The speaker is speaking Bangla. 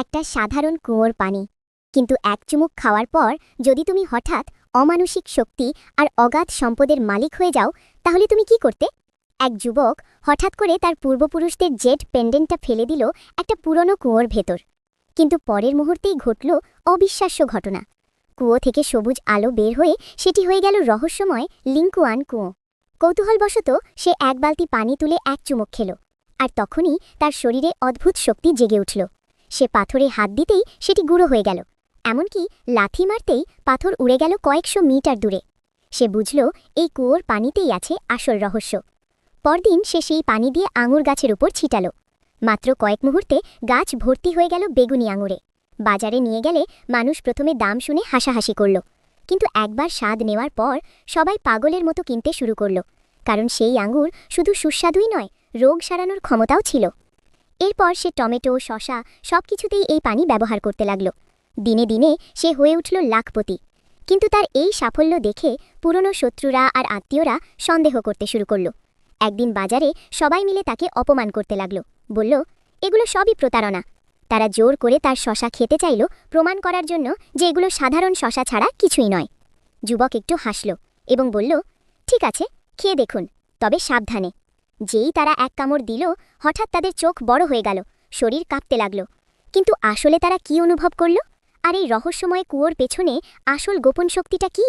একটা সাধারণ কুয়োর পানি। কিন্তু এক চুমুক খাওয়ার পর যদি তুমি হঠাৎ অমানুষিক শক্তি আর অগাধ সম্পদের মালিক হয়ে যাও, তাহলে তুমি কি করতে? এক যুবক হঠাৎ করে তার পূর্বপুরুষদের জেড পেন্ডেন্টটা ফেলে দিল একটা পুরনো কুয়োর ভেতর। কিন্তু পরের মুহূর্তেই ঘটল অবিশ্বাস্য ঘটনা। কুয়ো থেকে সবুজ আলো বের হয়ে সেটি হয়ে গেল রহস্যময় লিংকুয়ান কুয়ো। কৌতূহলবশত সে এক বালতি পানি তুলে এক চুমুক খেল, আর তখনই তার শরীরে অদ্ভুত শক্তি জেগে উঠল। সে পাথরে হাত দিতেই সেটি গুঁড়ো হয়ে গেল, এমনকি লাথি মারতেই পাথর উড়ে গেল কয়েকশো মিটার দূরে। সে বুঝল এই কুয়োর পানিতেই আছে আসল রহস্য। পরদিন সে সেই পানি দিয়ে আঙুর গাছের উপর ছিটাল। মাত্র কয়েক মুহূর্তে গাছ ভর্তি হয়ে গেল বেগুনি আঙুরে। বাজারে নিয়ে গেলে মানুষ প্রথমে দাম শুনে হাসাহাসি করল, কিন্তু একবার স্বাদ নেওয়ার পর সবাই পাগলের মতো কিনতে শুরু করল, কারণ সেই আঙুর শুধু সুস্বাদুই নয়, রোগ সারানোর ক্ষমতাও ছিল। এরপর সে টমেটো, শসা সবকিছুতেই এই পানি ব্যবহার করতে লাগল। দিনে দিনে সে হয়ে উঠল লাখপতি। কিন্তু তার এই সাফল্য দেখে পুরনো শত্রুরা আর আত্মীয়রা সন্দেহ করতে শুরু করল। একদিন বাজারে সবাই মিলে তাকে অপমান করতে লাগল, বলল, এগুলো সবই প্রতারণা। তারা জোর করে তার শসা খেতে চাইল, প্রমাণ করার জন্য যে এগুলো সাধারণ শসা ছাড়া কিছুই নয়। যুবক একটু হাসল এবং বলল, ঠিক আছে, খেয়ে দেখুন, তবে সাবধানে। যেই তারা এক কামড় দিল, হঠাৎ তাদের চোখ বড় হয়ে গেল, শরীর কাঁপতে লাগল। কিন্তু আসলে তারা কি অনুভব করল? আর এই রহস্যময় কুয়োর পেছনে আসল গোপন শক্তিটা কি?